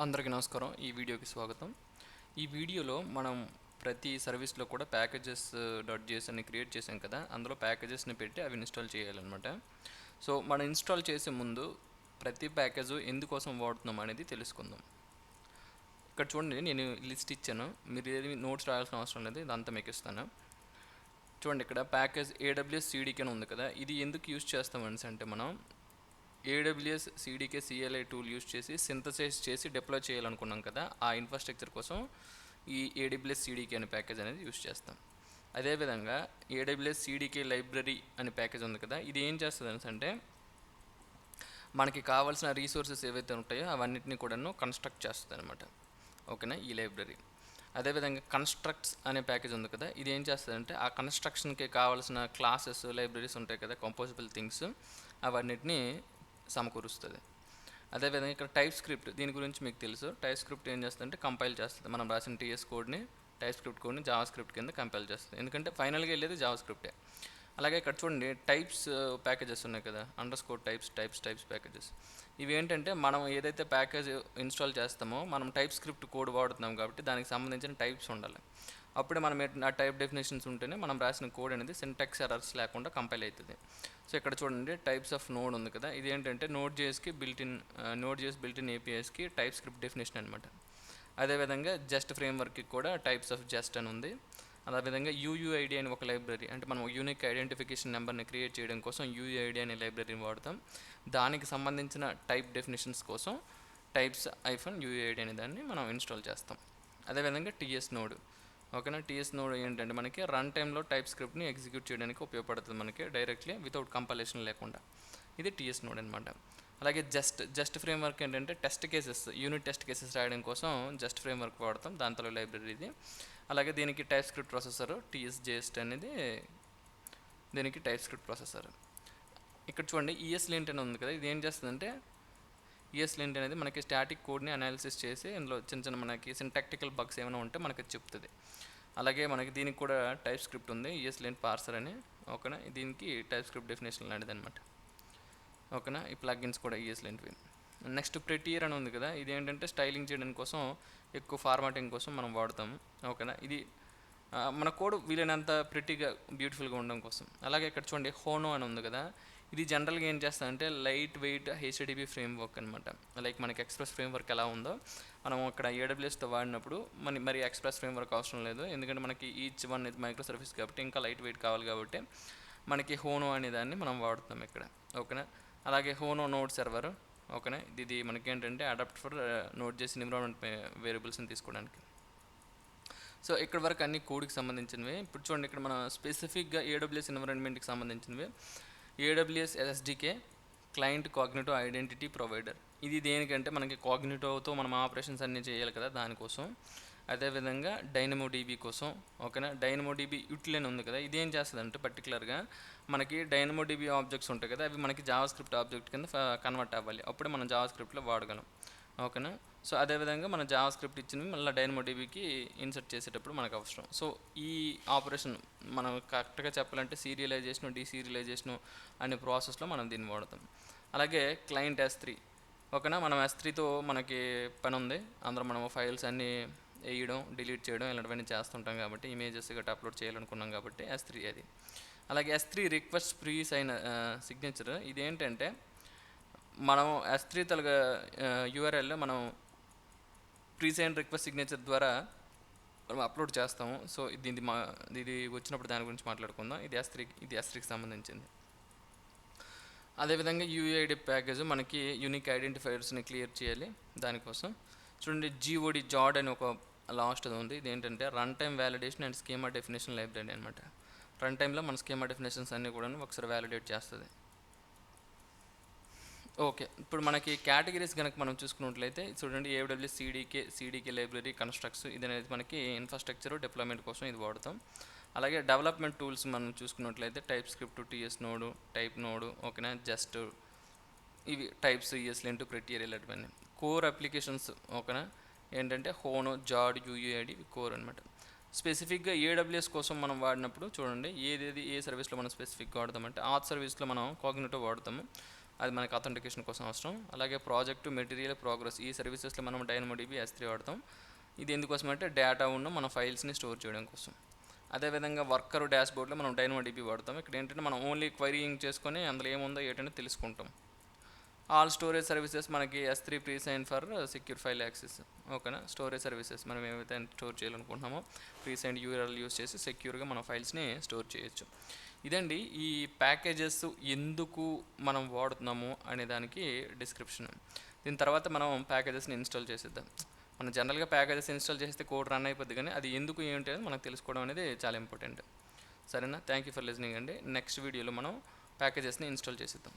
అందరికీ నమస్కారం. ఈ వీడియోకి స్వాగతం. ఈ వీడియోలో మనం ప్రతి సర్వీస్లో కూడా ప్యాకేజెస్ డాట్ జేఎస్ అని క్రియేట్ చేసాం కదా, అందులో ప్యాకేజెస్ని పెట్టి అవి ఇన్స్టాల్ చేయాలన్నమాట. సో మనం ఇన్స్టాల్ చేసే ముందు ప్రతి ప్యాకేజు ఎందుకోసం వాడుతున్నాం అనేది తెలుసుకుందాం. ఇక్కడ చూడండి, నేను లిస్ట్ ఇచ్చాను. మీరు ఏది నోట్స్ రాయాల్సిన అవసరం లేదు, ఇదంతా మీకు ఇస్తాను. చూడండి, ఇక్కడ ప్యాకేజ్ ఏడబ్ల్యూఎస్ సిడికే అని ఉంది కదా, ఇది ఎందుకు యూజ్ చేస్తామని అంటే మనం AWS CDK CLI tool use చేసి సింథసైజ్ చేసి డిప్లాయ్ చేయాలనుకున్నాం కదా, ఆ ఇన్ఫ్రాస్ట్రక్చర్ కోసం ఈ ఏడబ్ల్యూఎస్ సిడికే అనే ప్యాకేజ్ అనేది యూజ్ చేస్తాం. అదేవిధంగా ఏడబ్ల్యూఎస్ సిడికే లైబ్రరీ అనే ప్యాకేజ్ ఉంది కదా, ఇది ఏం చేస్తుంది అంటే మనకి కావాల్సిన రీసోర్సెస్ ఏవైతే ఉంటాయో అవన్నిటిని కూడాను కన్స్ట్రక్ట్ చేస్తుంది అనమాట. ఓకేనా, ఈ లైబ్రరీ. అదేవిధంగా కన్స్ట్రక్ట్స్ అనే ప్యాకేజ్ ఉంది కదా, ఇది ఏం చేస్తుందంటే ఆ కన్స్ట్రక్షన్కి కావాల్సిన క్లాసెస్ లైబ్రరీస్ ఉంటాయి కదా, కంపోజబుల్ థింగ్స్, అవన్నిటిని సమకూరుస్తుంది. అదేవిధంగా ఇక్కడ టైప్ స్క్రిప్ట్, దీని గురించి మీకు తెలుసు. టైప్ స్క్రిప్ట్ ఏం చేస్తుందంటే కంపైల్ చేస్తుంది. మనం రాసిన టీఎస్ కోడ్ని, టైప్ స్క్రిప్ట్ కోడ్ని జావా స్క్రిప్ట్ కింద కంపైల్ చేస్తుంది, ఎందుకంటే ఫైనల్గా వెళ్ళేది జావా స్క్రిప్టే. అలాగే ఇక్కడ చూడండి, టైప్స్ ప్యాకేజెస్ ఉన్నాయి కదా, అండర్స్కోర్ టైప్స్ ప్యాకేజెస్. ఇవి ఏంటంటే మనం ఏదైతే ప్యాకేజ్ ఇన్స్టాల్ చేస్తామో మనం టైప్ స్క్రిప్ట్ కోడ్ వాడుతున్నాం కాబట్టి దానికి సంబంధించిన టైప్స్ ఉండాలి. అప్పుడే మనం ఆ టైప్ డెఫినేషన్స్ ఉంటేనే మనం రాసిన కోడ్ అనేది సింటాక్స్ ఎర్రర్స్ లేకుండా కంపైల్ అవుతుంది. సో ఇక్కడ చూడండి, టైప్స్ ఆఫ్ నోడ్ ఉంది కదా, ఇది ఏంటంటే నోడ్ జేఎస్కి బిల్ట్ ఇన్ ఏపీఎస్కి టైప్ స్క్రిప్ట్ డెఫినేషన్ అనమాట. అదేవిధంగా జస్ట్ ఫ్రేమ్వర్క్కి కూడా టైప్స్ ఆఫ్ జస్ట్ అని ఉంది. అదేవిధంగా యూయూఐడి అని ఒక లైబ్రరీ, అంటే మనం యూనిక్ ఐడెంటిఫికేషన్ నెంబర్ని క్రియేట్ చేయడం కోసం యూయూఐడి అనే లైబ్రరీని వాడతాం. దానికి సంబంధించిన టైప్ డెఫినేషన్స్ కోసం టైప్స్ -యూయూఐడి అనే దాన్ని మనం ఇన్స్టాల్ చేస్తాం. అదేవిధంగా టీఎస్ నోడ్. ఓకేనా, టీఎస్ నోడ్ ఏంటంటే మనకి రన్ టైంలో టైప్ స్క్రిప్ట్ని ఎగ్జిక్యూట్ చేయడానికి ఉపయోగపడుతుంది, మనకి డైరెక్ట్లీ వితౌట్ కంపలేషన్ లేకుండా. ఇది టీఎస్ నోడ్ అనమాట. అలాగే జస్ట్ ఫ్రేమ్వర్క్ ఏంటంటే యూనిట్ టెస్ట్ కేసెస్ రాయడం కోసం జస్ట్ ఫ్రేమ్వర్క్ వాడతాం, దాంతో లైబ్రరీ ఇది. అలాగే దీనికి టైప్ స్క్రిప్ట్ ప్రాసెసర్ టీఎస్జేఎస్ట్ అనేది దీనికి టైప్ స్క్రిప్ట్ ప్రాసెసర్. ఇక్కడ చూడండి, ఈఎస్లింట్ అని ఉంది కదా, ఇది ఏం చేస్తుందంటే ఈఎస్లింట్ అనేది మనకి స్టాటిక్ కోడ్ని అనాలిసిస్ చేసి ఇందులో చిన్న మనకి సింటాక్టికల్ బగ్స్ ఏమైనా ఉంటే మనకి చెప్తుంది. అలాగే మనకి దీనికి కూడా టైప్ స్క్రిప్ట్ ఉంది, ఈఎస్లింట్ పార్సర్ అని. ఓకేనా, దీనికి టైప్ స్క్రిప్ట్ డెఫినేషన్ లాంటిది అనమాట. ఓకేనా, ఈ ప్లగ్ఇన్స్ కూడా ఈఎస్లింట్వి. నెక్స్ట్ ప్రెటియర్ అని ఉంది కదా, ఇది ఏంటంటే స్టైలింగ్ చేయడం కోసం, ఎక్కువ ఫార్మాటింగ్ కోసం మనం వాడతాం. ఓకేనా, ఇది మన కోడ్ వీలైనంత ప్రెట్టీగా బ్యూటిఫుల్గా ఉండడం కోసం. అలాగే ఇక్కడ చూడండి, హోనో అని ఉంది కదా, ఇది జనరల్గా ఏం చేస్తుందంటే లైట్ వెయిట్ హెచ్టిటిపి ఫ్రేమ్వర్క్ అనమాట. లైక్ మనకి ఎక్స్ప్రెస్ ఫ్రేమ్వర్క్ ఎలా ఉందో మనం అక్కడ ఏడబ్ల్యూఎస్తో వాడినప్పుడు మరి ఎక్స్ప్రెస్ ఫ్రేమ్వర్క్ అవసరం లేదు, ఎందుకంటే మనకి ఈచ్ వన్ ఇది మైక్రో సర్వీస్ కాబట్టి ఇంకా లైట్ వెయిట్ కావాలి కాబట్టి మనకి హోనో అనే దాన్ని మనం వాడుతాం ఇక్కడ. ఓకేనా, అలాగే హోనో నోడ్ సర్వర్. ఓకేనా, ఇది మనకి ఏంటంటే అడాప్ట్ ఫర్ నోడ్ చేసి ఎన్విరాన్మెంట్ వేరియబుల్స్ని తీసుకోవడానికి. సో ఇక్కడ వరకు అన్ని కోడ్కి సంబంధించినవి. ఇప్పుడు చూడండి, ఇక్కడ మన స్పెసిఫిక్గా ఏడబ్ల్యూఎస్ ఎన్విరాన్మెంట్కి సంబంధించినవి. AWS SDK client Cognito identity provider. ఇది దేనికంటే మనకి కాగ్నిటోతో మనం ఆపరేషన్స్ అన్నీ చేయాలి కదా, దానికోసం. అదేవిధంగా డైనమోడిబి కోసం. ఓకేనా, డైనమోడిబి యూటిల్ ఉంది కదా, ఇది ఏం చేస్తుంది అంటే పర్టికులర్గా మనకి డైనమోడిబి ఆబ్జెక్ట్స్ ఉంటాయి కదా, అవి మనకి జావా స్క్రిప్ట్ ఆబ్జెక్ట్ కింద కన్వర్ట్ అవ్వాలి, అప్పుడే మనం జావా స్క్రిప్ట్లో వాడగలం. ఓకేనా, సో అదేవిధంగా మన జావా స్క్రిప్ట్ ఇచ్చినవి మళ్ళీ డైనమోడిబికి ఇన్సర్ట్ చేసేటప్పుడు మనకు అవసరం. సో ఈ ఆపరేషన్ మనం కరెక్ట్గా చెప్పాలంటే సీరియలైజేషను, డీసీరియలైజేషను అనే ప్రాసెస్లో మనం దీన్ని వాడతాం. అలాగే క్లయింట్ S3. ఓకేనా, మనం S3తో మనకి పని ఉంది, అందులో మనం ఫైల్స్ అన్నీ వేయడం, డిలీట్ చేయడం ఇలాంటివన్నీ చేస్తుంటాం కాబట్టి, ఇమేజెస్ గట్రా అప్లోడ్ చేయాలనుకున్నాం కాబట్టి S3 అది. అలాగే S3 రిక్వెస్ట్ ఫ్రీ సిగ్నేచర్. ఇదేంటంటే మనం S3 తలగా యూఆర్ఎల్లో మనం ప్రీ సైన్ రిక్వెస్ట్ సిగ్నేచర్ ద్వారా మనం అప్లోడ్ చేస్తాము. సో ఇది వచ్చినప్పుడు దాని గురించి మాట్లాడుకుందాం. ఇది S3కి సంబంధించింది. అదేవిధంగా యూఐడి ప్యాకేజ్ మనకి యూనిక్ ఐడెంటిఫైయర్స్ని క్లియర్ చేయాలి, దానికోసం. చూడండి, GOD జాడ్ అని ఒక లాస్ట్ ఉంది. ఇది ఏంటంటే run time validation and schema definition library అనమాట. రన్ టైంలో మన స్కీమా డెఫినేషన్స్ అన్నీ కూడా ఒకసారి వ్యాలిడేట్ చేస్తుంది. ఓకే, ఇప్పుడు మనకి కేటగిరీస్ కనుక మనం చూసుకున్నట్లయితే చూడండి, ఏడబ్ల్యూఎస్ సిడికే లైబ్రరీ కన్స్ట్రక్ట్స్, ఇది అనేది మనకి ఇన్ఫ్రాస్ట్రక్చర్ డిప్లాయ్మెంట్ కోసం ఇది వాడతాం. అలాగే డెవలప్మెంట్ టూల్స్ మనం చూసుకున్నట్లయితే type script, TS node, type node. ఓకేనా, జస్ట్ ఇవి టైప్స్, ESLint, ప్రెటియర్ ఇలాంటివన్నీ. Core applications. ఓకేనా, ఏంటంటే హోనో, జాడ్, యూఐడి కోర్ అనమాట. స్పెసిఫిక్గా ఏడబ్ల్యూఎస్ కోసం మనం వాడినప్పుడు చూడండి, ఏ సర్వీస్లో మనం స్పెసిఫిక్గా వాడతామంటే ఆత్ సర్వీస్లో మనం కాగ్నిటో వాడతాము. అది మనకి అథెంటికేషన్ కోసం అవసరం. అలాగే ప్రాజెక్టు మెటీరియల్ ప్రోగ్రెస్ ఈ సర్వీసెస్లో మనం డైనమోడిబి S3 వాడతాం. ఇది ఎందుకోసం అంటే డేటా ఉన్న మన ఫైల్స్ని స్టోర్ చేయడం కోసం. అదేవిధంగా వర్కర్ డాష్బోర్డ్లో మనం డైనమోడిబి వాడతాం. ఇక్కడ ఏంటంటే మనం ఓన్లీ క్వైరింగ్ చేసుకొని అందులో ఏముందో ఏంటంటే తెలుసుకుంటాం. ఆల్ స్టోరేజ్ సర్వీసెస్ మనకి S3 pre sign for secure file access. ఓకేనా, స్టోరేజ్ సర్వీసెస్ మనం ఏమైతే స్టోర్ చేయాలనుకుంటున్నామో ప్రీ సైన్ URL యూస్ చేసి సెక్యూర్గా మన ఫైల్స్ని స్టోర్ చేయొచ్చు. ఇదండి ఈ ప్యాకేజెస్ ఎందుకు మనం వాడుతున్నాము అనే దానికి డిస్క్రిప్షన్. దీని తర్వాత మనం ప్యాకేజెస్ని ఇన్స్టాల్ చేసేద్దాం. మనం జనరల్గా ప్యాకేజెస్ ఇన్స్టాల్ చేస్తే కోడ్ రన్ అయిపోద్ది, కానీ అది ఎందుకు ఏంటి అనేది మనకు తెలుసుకోవడం అనేది చాలా ఇంపార్టెంట్. సరేనా, థ్యాంక్ యూ ఫర్ లిజనింగ్ అండి. నెక్స్ట్ వీడియోలో మనం ప్యాకేజెస్ని ఇన్స్టాల్ చేసేద్దాం.